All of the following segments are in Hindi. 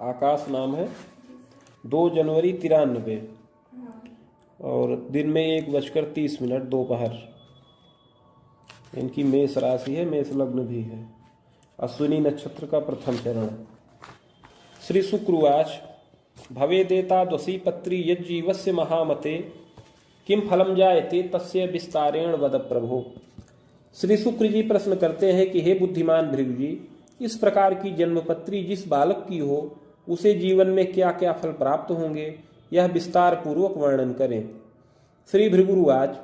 आकाश नाम है, 2 जनवरी 93 और दिन में 1:30 दोपहर। इनकी मेष राशि है, मेष लग्न भी है। अश्विनी नक्षत्र का प्रथम चरण। श्री शुक्रवाच भवेदेता द्वसी पत्री यज्जीवस्य महामते किम फलम जायते तस्य विस्तारेण वद प्रभो। श्री शुक्र जी प्रश्न करते हैं कि हे बुद्धिमान भृगु जी, इस प्रकार की जन्मपत्री जिस बालक की हो उसे जीवन में क्या क्या फल प्राप्त होंगे, यह विस्तार पूर्वक वर्णन करें। श्री भृगुरुवाच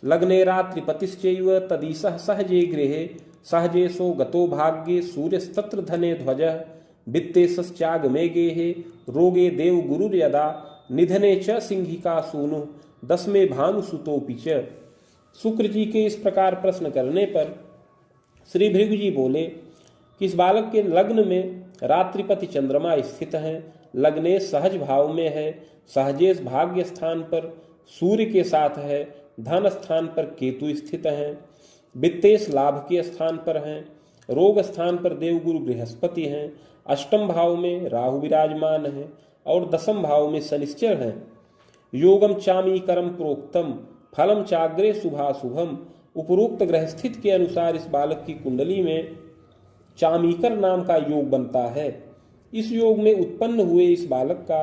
लग्ने रात्रिपतिश्चैव तदीशः सहजे गृहे सहजे सो गतो भाग्ये सूर्यस्तत्र धने ध्वजः वित्तेश्चागमे गेहे रोगे देव गुरुर्यदा निधने च सिंहिका सूनु दसमे भानुसुतोपि च। शुक्र जी के इस प्रकार प्रश्न करने पर श्री भृगु जी बोले कि इस बालक के लग्न में रात्रिपति चंद्रमा स्थित हैं, लग्ने सहज भाव में है, सहजेश भाग्य स्थान पर सूर्य के साथ है, धन स्थान पर केतु स्थित हैं, वित्तेश लाभ के स्थान पर हैं, रोग स्थान पर देवगुरु बृहस्पति हैं, अष्टम भाव में राहु विराजमान है और दसम भाव में शनिश्चर हैं। योगम चामी करम प्रोक्तम फलम चाग्रे शुभाशुभम। उपरोक्त ग्रह स्थित के अनुसार इस बालक की कुंडली में चामीकर नाम का योग बनता है। इस योग में उत्पन्न हुए इस बालक का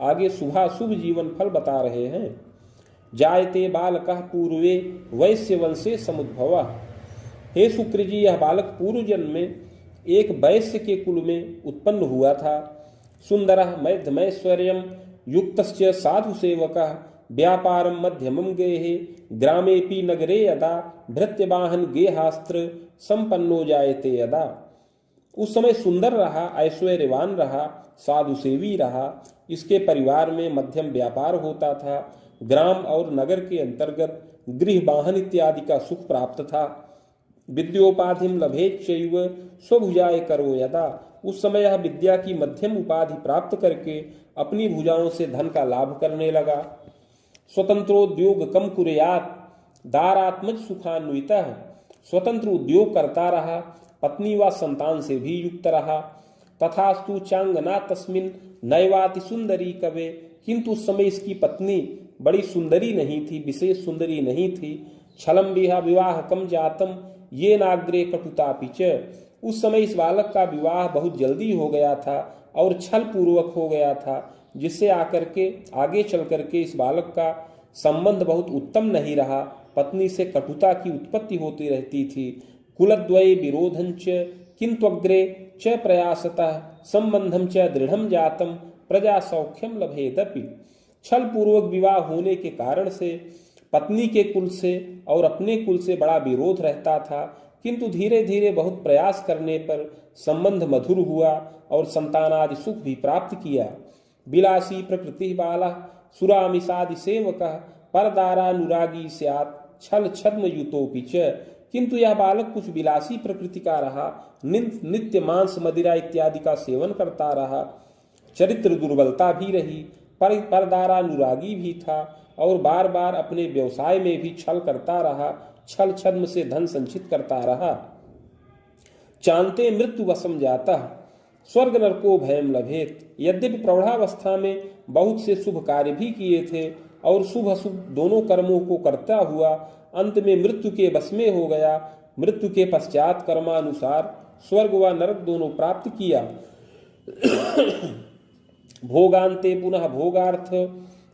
आगे शुभाशुभ जीवन फल बता रहे हैं। जायते बालकः पूर्वे वैश्य वंशे समुद्भव। हे शुक्र जी, यह बालक पूर्व जन्म में एक वैश्य के कुल में उत्पन्न हुआ था। सुंदरः मैधमैश्वर्यं युक्तश्च साधु सेवकः व्यापारं मध्यमं गेहे ग्रामेपि नगरे यदा भृत्यवाहन गेहास्त्र संपन्नो जायते यदा। उस समय सुंदर रहा, ऐश्वर्यवान रहा, साधु सेवी रहा। इसके परिवार में मध्यम व्यापार होता था। ग्राम और नगर के अंतर्गत गृह वाहन इत्यादि का सुख प्राप्त था। विद्योपाधिम लभेच्चैव स्वभुजाय करो यदा। उस समय यह विद्या की मध्यम उपाधि प्राप्त करके अपनी भुजाओं से धन का लाभ करने लगा। स्वतंत्रोद्योग कम कुर्यात् दारात्मज सुखान्वितः। स्वतंत्र उद्योग करता रहा, पत्नी व संतान से भी युक्त रहा। तथास्तु चांगना तस्मिन नैवाति सुंदरी कवे। किंतु उस समय इसकी पत्नी बड़ी सुंदरी नहीं थी, विशेष सुंदरी नहीं थी। छलम विहा विवाह कम जातम ये नाग्रे कटुतापि च। उस समय इस बालक का विवाह बहुत जल्दी हो गया था और छल पूर्वक हो गया था, जिससे आगे चल करके इस बालक का संबंध बहुत उत्तम नहीं रहा। पत्नी से कटुता की उत्पत्ति होती रहती थी। कुलद्वये विरोधंच किंत्वग्रे च प्रयासतः संबंधम च दृढ़म जातम प्रजा सौख्यम लभेदपि। छल पूर्वक विवाह होने के कारण से पत्नी के कुल से और अपने कुल से बड़ा विरोध रहता था, किंतु धीरे धीरे बहुत प्रयास करने पर संबंध मधुर हुआ और संतानादि सुख भी प्राप्त किया। विलासी प्रकृति बाला सुरामिषादि सेवकः परदारानुरागी स्यात् छल छद्म युतोपि च। किंतु यह बालक कुछ विलासी प्रकृति का रहा, नित्य मांस मदिरा इत्यादि का सेवन करता रहा। चरित्र दुर्बलता भी रही, परदारानुरागी भी था और बार बार अपने व्यवसाय में भी छल करता रहा, छल छद्म से धन संचित करता रहा। चांते मृत्यु वशम जाता स्वर्ग नरको भयम लभेत। यद्यपि प्रौढ़ावस्था में बहुत से शुभ कार्य भी किए थे और शुभ अशुभ दोनों कर्मों को करता हुआ अंत में मृत्यु के वश में हो गया। मृत्यु के पश्चात कर्मानुसार स्वर्ग व नरक दोनों प्राप्त किया। भोगांते पुनः भोगार्थ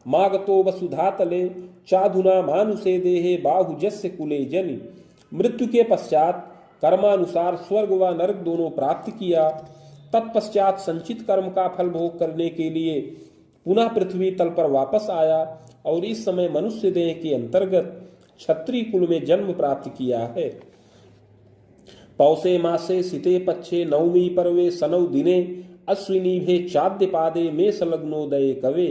मागतो वसुधातले चाधुना मानुषे देहे बाहुजस्य कुले जनि। मृत्यु के पश्चात कर्मानुसार स्वर्ग व नरक दोनों प्राप्त किया। तत्पश्चात संचित कर्म का फल भोग करने के लिए पुनः पृथ्वी तल पर वापस आया और इस समय मनुष्य देह के अंतर्गत क्षत्रिय कुल में जन्म प्राप्त किया है। पौषे मासे सिते पक्षे नवमी पर्वे सनौ दिने अश्विनी भे चाद्य पादे में संलग्नोदय कवे।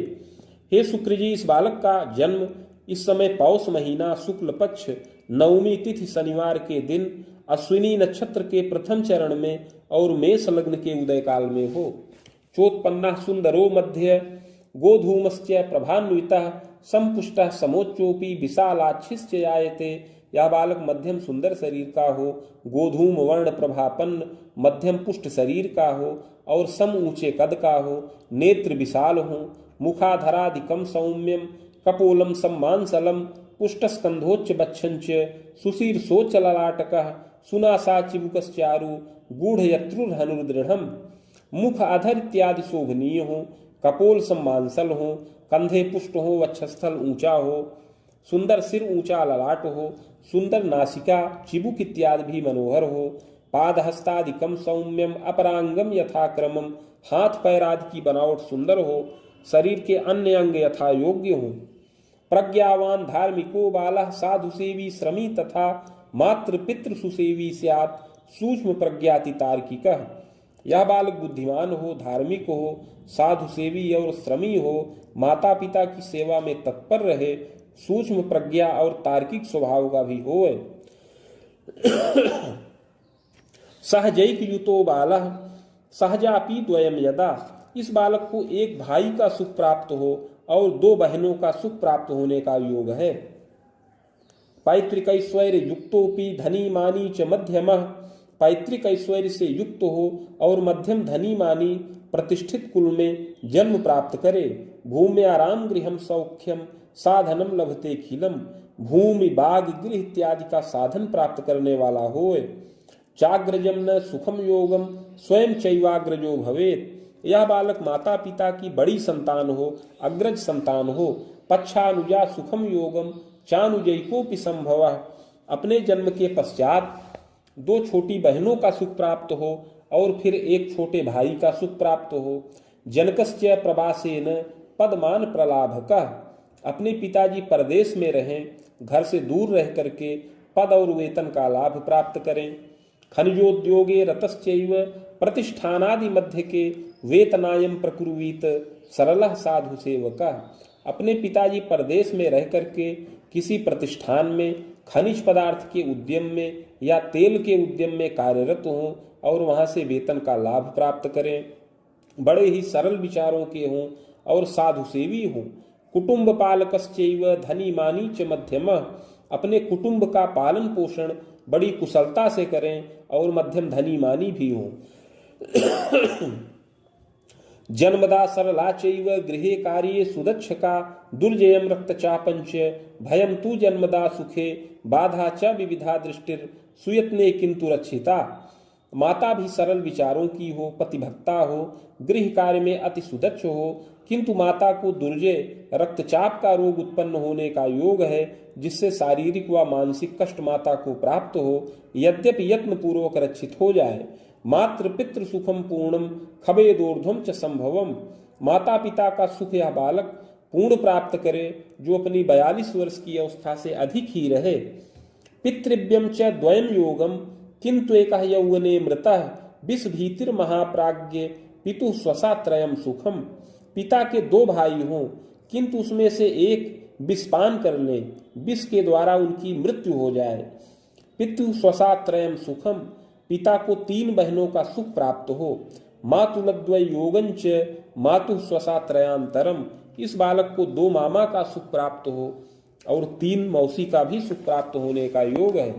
हे शुक्र जी, इस बालक का जन्म इस समय पौष महीना शुक्ल पक्ष नवमी तिथि शनिवार के दिन अश्विनी नक्षत्र के प्रथम चरण में और मेष लग्न के उदय काल में हो। चोत्पन्ना सुंदरो मध्य गोधूमश्च प्रभान्वितः संपुष्टः समोच्चोपि विशालाच्छिश्च जायते। यह बालक मध्यम सुंदर शरीर का हो, गोधूम वर्ण प्रभापन्न मध्यम पुष्ट शरीर का हो और सम ऊंचे कद का हो, नेत्र विशाल हो, मुखाधरादिकम सौम्यम, कपोलम सम्मानसलम, पुष्टस्कंधोच्च बच्छंच, सुशीर्षोच्च ललाटकः, सुनासा चिबुकश्चारु, गूढ़यत्रुर्हनुर्दृढ़म। मुख अधर इत्यादि शोभनीय हो, कपोल सम्मानसल हो, कंधे पुष्ट हो, वक्षस्थल ऊंचा हो, सुंदर सिर, ऊंचा ललाट हो, सुंदर नासिका, चिबुक इत्यादि भी मनोहर हो, पादहस्तादिकम सौम्यम, अपरांगम यथाक्रमम, हाथ पैर आदि की बनावट सुंदर हो, शरीर के अन्य अंग यथा योग्य हो, प्रज्ञावान धार्मिको बालः साधु सेवी श्रमी तथा मातृ पितृ सुसेवी स्यात्, सूक्ष्म प्रज्ञाति तार्किकः। यह बालक बुद्धिमान हो, धार्मिक हो, साधु सेवी और श्रमी हो, माता पिता की सेवा में तत्पर रहे, सूक्ष्म प्रज्ञा और तार्किक स्वभाव का भी हो। सहजैक युतो बालः सहजापि द्वयम यदा, इस बालक को एक भाई का सुख प्राप्त हो और दो बहनों का सुख प्राप्त होने का योग है। पैतृक ऐश्वर्य युक्तोपि धनी मानी च मध्यमः, पैतृक ऐश्वर्य से युक्त हो और मध्यम धनी मानी प्रतिष्ठित कुल में जन्म प्राप्त करे। भूमि आराम गृहम सौख्यम साधनम लभते खिलम, भूमि बाग गृह इत्यादि का साधन प्राप्त करने वाला होए। चाग्रजम न सुखम योगम स्वयं चैवाग्रजो भवेत, यह बालक माता पिता की बड़ी संतान हो, अग्रज संतान हो। पच्छानुजा सुखम योगम चानुजैकोपि संभवः, अपने जन्म के पश्चात दो छोटी बहनों का सुख प्राप्त हो और फिर एक छोटे भाई का सुख प्राप्त हो। जनकस्य प्रवासेन पदमान प्रलाभकः, अपने पिताजी परदेश में रहें, घर से दूर रह करके पद और वेतन का लाभ प्राप्त करें। खनिजोद्योगे रतश्चैव प्रतिष्ठानादि मध्य के वेतनायम प्रकुर्वीत सरलः साधु सेवकः, अपने पिताजी परदेश में रह करके किसी प्रतिष्ठान में खनिज पदार्थ के उद्यम में या तेल के उद्यम में कार्यरत हों और वहां से वेतन का लाभ प्राप्त करें। बड़े ही सरल विचारों के हों और साधु सेवी हों। कुटुंब पालकश्चैव धनी मानी च मध्यमः, अपने कुटुंब का पालन पोषण बड़ी कुशलता से करें और मध्यम धनी मानी भी हों। जन्मदा सरला चैव गृहे कार्ये सुदक्षका, दुर्जयम रक्तचापंच भयम तु जन्मदा सुखे, बाधा च विविधा दृष्टिर सुयत्ने किंतु रक्षिता। माता भी सरल विचारों की हो, पतिभक्ता हो, गृह कार्य में अति सुदक्ष हो, किंतु माता को दुर्जय रक्तचाप का रोग उत्पन्न होने का योग है, जिससे शारीरिक व मानसिक कष्ट माता को प्राप्त हो, यद्यपि यत्न पूर्वक रक्षित हो जाए। मातृ पितृ सुखम पूर्णम खबेदोर्ध्वम च संभवम, माता पिता का सुख यह बालक पूर्ण प्राप्त करे जो अपनी 42 वर्ष की अवस्था से अधिक ही रहे। पितृव्यम च द्वयम योगम किंतु एक यौवने मृतः विष भीतिर महाप्राज्ञ पितु स्वसात्रयम सुखम, पिता के दो भाई हों किंतु उसमें से एक विषपान कर ले, विष के द्वारा उनकी मृत्यु हो जाए। पितु स्वसात्रयम सुखम, पिता को 3 बहनों का सुख प्राप्त हो। मातुलद्वय योगंच मातु स्वसात्रयांतरम, इस बालक को 2 मामा का सुख प्राप्त हो और 3 मौसी का भी सुख प्राप्त होने का योग है।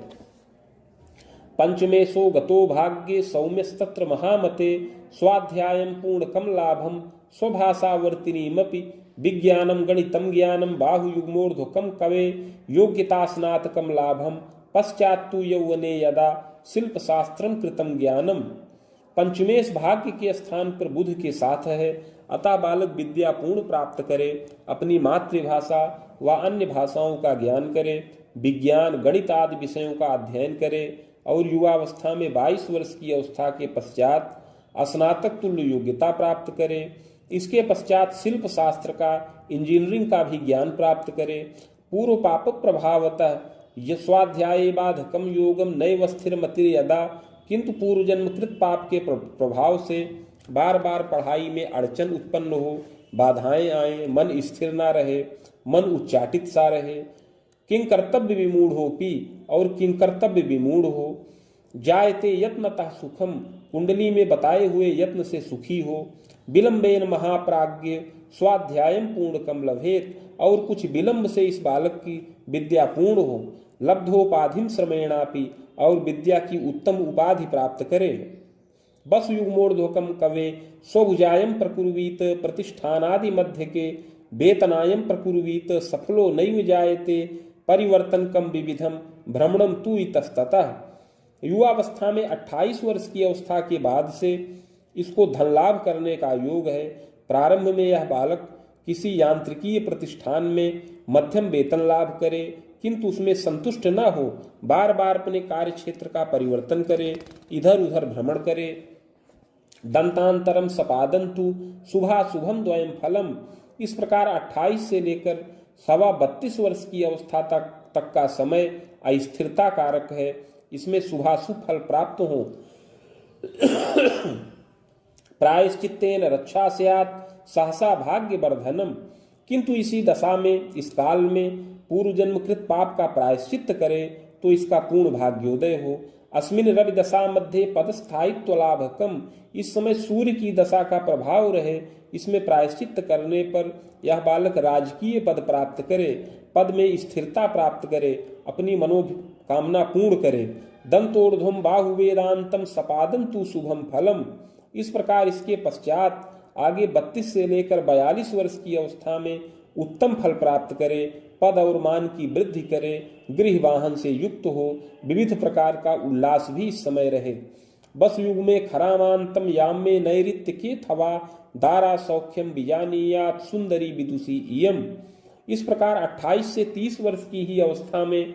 पंचमे सो गतो भाग्ये सौम्यस्तत्र महामते, स्वाध्यायम पूर्णकम लाभम स्वभाषावर्तिनीमपि, विज्ञानम गणितम ज्ञानम बाहुयुग्मोर्ध्वकम कवे, योग्यता स्नातकम लाभम पश्चात्तु यौवने यदा शिल्प शास्त्रम कृतम ज्ञानम। पंचमेश भाग्य के स्थान पर बुध के साथ है, अतः बालक विद्या पूर्ण प्राप्त करे, अपनी मातृभाषा व अन्य भाषाओं का ज्ञान करे, विज्ञान गणित आदि विषयों का अध्ययन करे और युवावस्था में 22 वर्ष की अवस्था के पश्चात स्नातक तुल्य योग्यता प्राप्त करे। इसके पश्चात शिल्प शास्त्र का, इंजीनियरिंग का भी ज्ञान प्राप्त करे। पूर्व पाप प्रभावतः स्वाध्याय बाधकम योगम नैव स्थिर मतिर यदा, किंतु पूर्व जन्मकृत पाप के प्रभाव से बार बार पढ़ाई में अड़चन उत्पन्न हो, बाधाएं आए, मन स्थिर ना रहे, मन उच्चाटित सा रहे, किंग कर्तव्य विमूढ़ हो पी और किंग कर्तव्य विमूढ़ हो। जायते यत्नतः सुखम, कुंडली में बताए हुए यत्न से सुखी हो। विलंबेन महाप्राज्ञ स्वाध्यायम पूर्णकम लभेत, और कुछ विलंब से इस बालक की विद्या पूर्ण हो। लब्धोपाधिम श्रमेणापि, और विद्या की उत्तम उपाधि प्राप्त करे। बस युग्मोर्ध्वकम कवे स्वभुजायम प्रकुर्वीत प्रतिष्ठानादि मध्य के वेतनायम प्रकुर्वीत सफलो नैव जायते परिवर्तन कम विविधम भ्रमणम तु इतस्ततः। युवावस्था में 28 वर्ष की अवस्था के बाद से इसको धन लाभ करने का योग है। प्रारंभ में यह बालक किसी यांत्रिकीय प्रतिष्ठान में मध्यम वेतन लाभ करे, किंतु उसमें संतुष्ट न हो, बार बार अपने कार्य क्षेत्र का परिवर्तन करे, इधर उधर भ्रमण करे। दंतांतरम सपादंतु शुभाशुभम द्वयम फलम। इस प्रकार 28 से लेकर 32 वर्ष की अवस्था तक का समय अस्थिरता कारक है। इसमें शुभाशुभ फल प्राप्त हो। प्रायश्चित्तेन रक्षा स्यात् सहसा भाग्य वर्धनम। किंतु इसी दशा में, इस काल में पूर्व जन्मकृत पाप का प्रायश्चित्त करे तो इसका पूर्ण भाग्योदय हो। अस्मिन रवि दशा मध्य पदस्थायित्व लाभकम। इस समय सूर्य की दशा का प्रभाव रहे, इसमें प्रायश्चित्त करने पर यह बालक राजकीय पद प्राप्त करे, पद में स्थिरता प्राप्त करे, अपनी मनोकामना पूर्ण करे। दंतोर्ध्वम बाहुवेदांतम सपादंतु शुभम फलम। इस प्रकार इसके पश्चात आगे 32 से लेकर 42 वर्ष की अवस्था में उत्तम फल प्राप्त करे, पद और मान की वृद्धि करे, गृह वाहन से युक्त हो, विविध प्रकार का उल्लास भी इस समय रहे। बस युग में खरामांतम याम में नैऋत्य के थवा दारा सौख्यम बीजानीयात सुंदरी विदुषी इयम। इस प्रकार 28 से 30 वर्ष की ही अवस्था में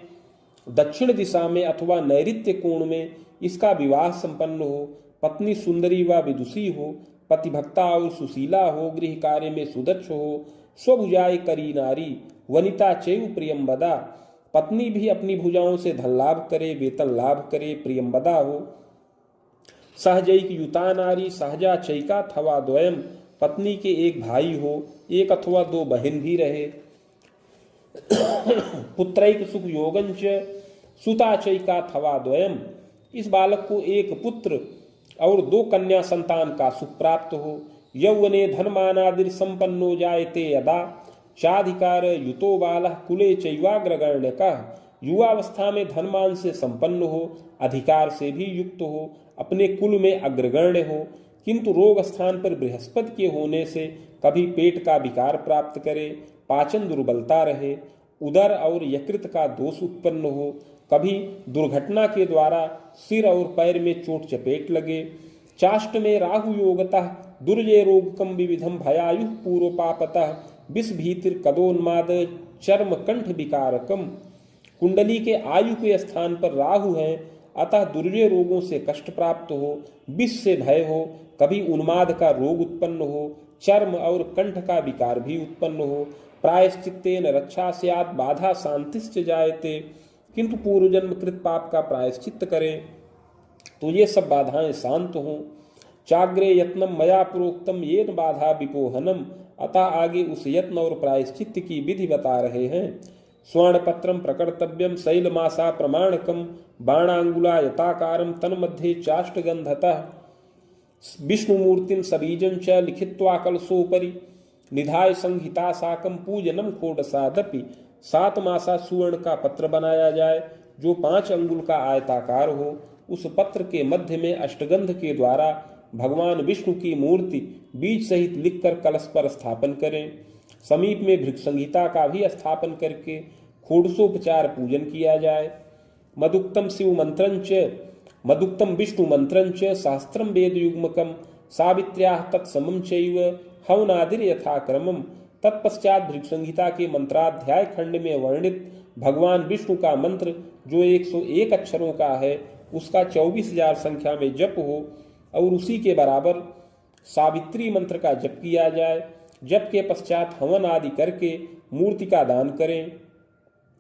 दक्षिण दिशा में अथवा नैऋत्य कोण में इसका विवाह संपन्न हो, पत्नी सुंदरी व विदुषी हो, पतिभक्ता और सुशीला हो, गृह कार्य में सुदक्ष हो, स्वभुजाय करी नारी वनिता चैव प्रियंवदा। पत्नी भी अपनी भुजाओं से धन लाभ करे, वेतन लाभ करे, प्रियंवदा हो। सहजैक युता नारी सहजा चैका थवा द्वयम। पत्नी के एक भाई हो, एक अथवा दो बहन भी रहे। पुत्रैक सुख योगंच सुता चैका थवा द्वयम। इस बालक को एक पुत्र और 2 कन्या संतान का सुख प्राप्त हो। यौवने धनमानादि संपन्नो जायते यदा चाधिकार युतो बालः कुले चैवाग्रगण्यकः। युवावस्था में धनमान से संपन्न हो, अधिकार से भी युक्त हो, अपने कुल में अग्रगण्य हो, किंतु रोग स्थान पर बृहस्पति के होने से कभी पेट का विकार प्राप्त करे, पाचन दुर्बलता रहे, उदर और यकृत का दोष उत्पन्न हो, कभी दुर्घटना के द्वारा सिर और पैर में चोट चपेट लगे। चाष्ट में राहु योगतः दुर्जय रोगकम विविधम भयायु पूर्वपापतः विष भीतिर कदोन्माद चर्म कंठ विकारकम। कुंडली के आयु के स्थान पर राहु है, अतः दुर्जय रोगों से कष्ट प्राप्त हो, विष से भय हो, कभी उन्माद का रोग उत्पन्न हो, चर्म और कंठ का विकार भी उत्पन्न हो। प्रायश्चित्तेन रक्षा स्यात् बाधा शांतिश्च जायते। किंतु पूर्व जन्म कृत पाप का प्रायश्चित्त करें तो ये सब बाधाएं शांत हों। चाग्रे यत्नम मया प्रोक्तम येन बाधा विपोहनम। अतः आगे उस यत्न और प्रायश्चित्त की विधि बता रहे हैं। स्वर्णपत्रम प्रकर्तव्यम शैलमासा प्रमाणकम बाणांगुला यताकारम तन्मध्ये चाष्टगंधतः विष्णुमूर्तिं सबीजं च लिखित्वा कलशोपरि निधाय संहिता साकम पूजनम खोडसादपि। 7 मासा सुवर्ण का पत्र बनाया जाए जो 5 अंगुल का आयताकार हो। उस पत्र के मध्य में अष्टगंध के द्वारा भगवान विष्णु की मूर्ति बीज सहित लिखकर कलश पर स्थापन करें। समीप में भृग संहिता का भी स्थापन करके खोडसोपचार पूजन किया जाए। मदुक्तम शिव मंत्रंच मदुक्तम विष्णु मंत्रंच शास्त्रम वेद युग्मकम सावित्र्याः तत्समं चैव हवनादिर यथाक्रमम। तत्पश्चात भृग संहिता के मंत्राध्याय खंड में वर्णित भगवान विष्णु का मंत्र जो 101 अक्षरों का है उसका 24,000 संख्या में जप हो और उसी के बराबर सावित्री मंत्र का जप किया जाए। जप के पश्चात हवन आदि करके मूर्ति का दान करें।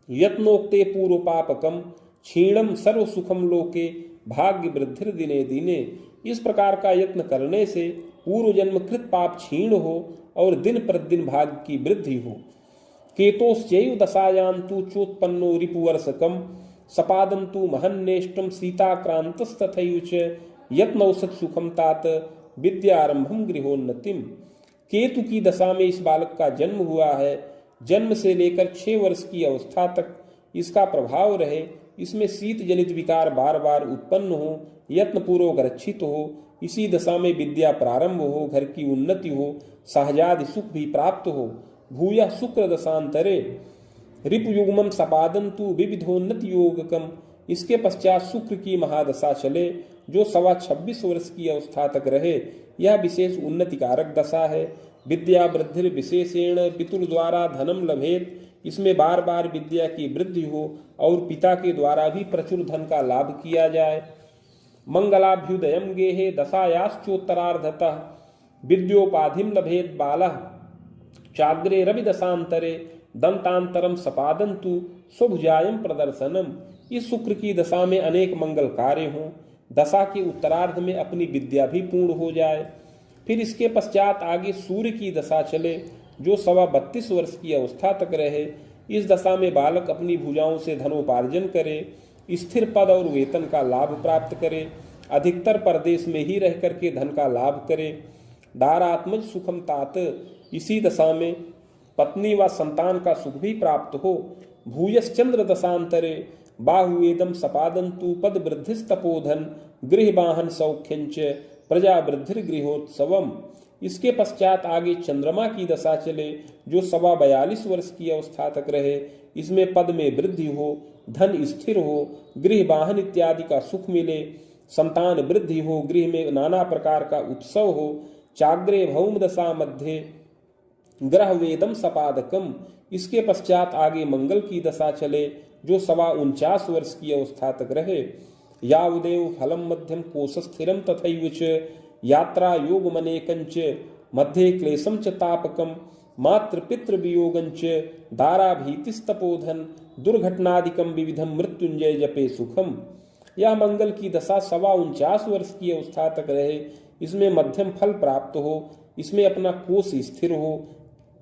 यत्नोक्ते पूर्व पापकम क्षीणम सर्व सुखम लोके भाग्य वृद्धिर दिने दिने। इस प्रकार का यत्न करने से पूर्व जन्म कृत पाप क्षीण हो और दिन प्रतिदिन भाग्य की वृद्धि हो। केतोश्चैव दशायान्तु चोत्पन्नो रिपुवर्षकम सपादन्तु महन्नेष्टम सीताक्रांतस्तथैव च यत्नौसत सुखम तात विद्यारंभम गृहोन्नतिम। केतु की दशा में इस बालक का जन्म हुआ है। जन्म से लेकर 6 वर्ष की अवस्था तक इसका प्रभाव रहे। इसमें शीत जनित विकार बार बार उत्पन्न हो, यत्न पूर्वक रक्षित हो, इसी दशा में विद्या प्रारंभ हो, घर की उन्नति हो, सहजादि सुख भी प्राप्त हो। भूयः शुक्र दशांतरे रिपुयुग्मम सपादंतु विविधोन्नति योगकम। इसके पश्चात शुक्र की महादशा चले जो 26 वर्ष की अवस्था तक रहे। यह विशेष उन्नति कारक दशा है। विद्या वृद्धि विशेषेण पितुर द्वारा धनम लभेत। इसमें बार बार विद्या की वृद्धि हो और पिता के द्वारा भी प्रचुर धन का लाभ किया जाए। मंगलाभ्युदयम गेहे दशायाश्चोत्तरार्धतः विद्योपाधिम लभेत बालः चाग्रे रवि दशांतरे दंतांतरम सपादंतु स्वभुजायम प्रदर्शनम। इस शुक्र की दशा में अनेक मंगल कार्य हों, दशा के उत्तरार्ध में अपनी विद्या भी पूर्ण हो जाए। फिर इसके पश्चात आगे सूर्य की दशा चले जो 32 वर्ष की अवस्था तक रहे। इस दशा में बालक अपनी भुजाओं से धनोपार्जन करे, स्थिर पद और वेतन का लाभ प्राप्त करे, अधिकतर परदेश में ही रह करके धन का लाभ करे। दारात्मज सुखम तात। इसी दशा में पत्नी व संतान का सुख भी प्राप्त हो। भूयश्चंद्र दशांतरे बाहुवेदम सपादंतु पद वृद्धिस्तपोधन गृहवाहन सौख्यंच प्रजा वृद्धिर्गृहोत्सवम। इसके पश्चात आगे चंद्रमा की दशा चले जो 42 वर्ष की अवस्था तक रहे। इसमें पद में वृद्धि हो, धन स्थिर हो, गृह वाहन इत्यादि का सुख मिले, संतान वृद्धि हो, गृह में नाना प्रकार का उत्सव हो। चाग्रे भौम दशा मध्य ग्रह वेदम सपादकम। इसके पश्चात आगे मंगल की दशा चले जो 49 वर्ष की अवस्था तक रहे। यावदेव फलम मध्यम कोश स्थिरम तथैव च यात्रा योग मनेकंच मध्य क्लेशम च तापकम मातृ पितृ वियोगंच दारा भीतिस्तपोधन दुर्घटनादिकम विविधम मृत्युंजय जपे सुखम। यह मंगल की दशा 49 वर्ष की अवस्था तक रहे। इसमें मध्यम फल प्राप्त हो, इसमें अपना कोष स्थिर हो,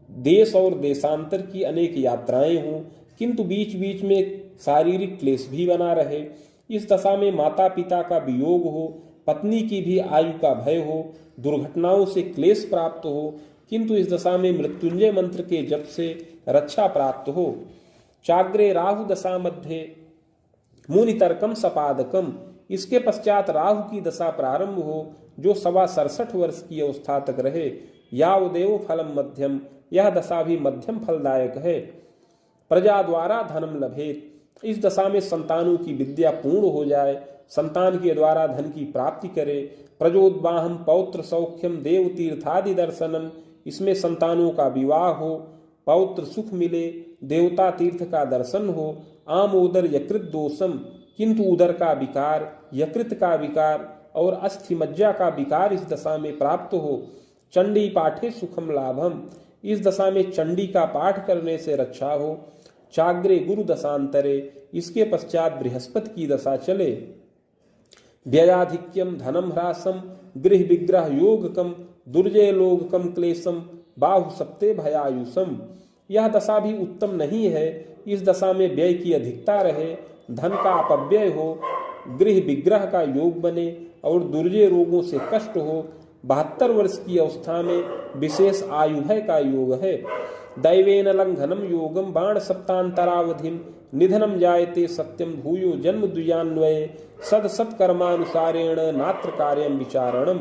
देश और देशांतर की अनेक यात्राएं हों, किंतु बीच बीच में शारीरिक क्लेश भी बना रहे। इस दशा में माता पिता का वियोग हो, पत्नी की भी आयु का भय हो, दुर्घटनाओं से क्लेश प्राप्त हो, किंतु इस दशा में मृत्युंजय मंत्र के जप से रक्षा प्राप्त हो। चाग्रे राहु दशा मध्य मुनितर्कम सपादकम। इसके पश्चात राहु की दशा प्रारंभ हो जो 67 वर्ष की अवस्था तक रहे। यावदेव फलम मध्यम। यह दशा भी मध्यम फलदायक है। प्रजा द्वारा धनम लभेत। इस दशा में संतानों की विद्या पूर्ण हो जाए, संतान के द्वारा धन की प्राप्ति करे। प्रजोद्वाहम पौत्र सौख्यम देव तीर्थादि दर्शनम। इसमें संतानों का विवाह हो, पौत्र सुख मिले, देवता तीर्थ का दर्शन हो। आमोदर यकृत दोषम। किंतु उदर का विकार, यकृत का विकार और अस्थि मज्जा का विकार इस दशा में प्राप्त हो। चंडी पाठे सुखम लाभम। इस दशा में चंडी का पाठ करने से रक्षा हो। चाग्रे गुरु दशांतरे। इसके पश्चात बृहस्पति की दशा चले। व्ययाधिक्यम धनम ह्रासम गृह विग्रह योगकम दुर्जय लोगकम क्लेशम बाहु सप्ते भयायुषम। यह दशा भी उत्तम नहीं है। इस दशा में व्यय की अधिकता रहे, धन का अपव्यय हो, गृह विग्रह का योग बने और दुर्जय रोगों से कष्ट हो। 72 वर्ष की अवस्था में विशेष आयु भय का योग है। दैवेन लंघनम योगम बाण सप्तांतरावधिम निधनम जायते सत्यम भूयो जन्म द्विजान्वये सद सत्कर्मानुसारेण नात्र कार्यम विचारणम।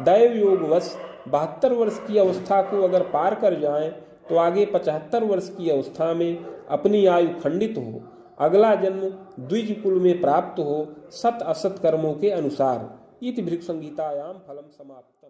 दैव योग वश 72 वर्ष की अवस्था को अगर पार कर जाएं तो आगे 75 वर्ष की अवस्था में अपनी आयु खंडित हो, अगला जन्म द्विज कुल में प्राप्त हो सत असत कर्मों के अनुसार। इति भृगु संहितायाम फलम समाप्तम।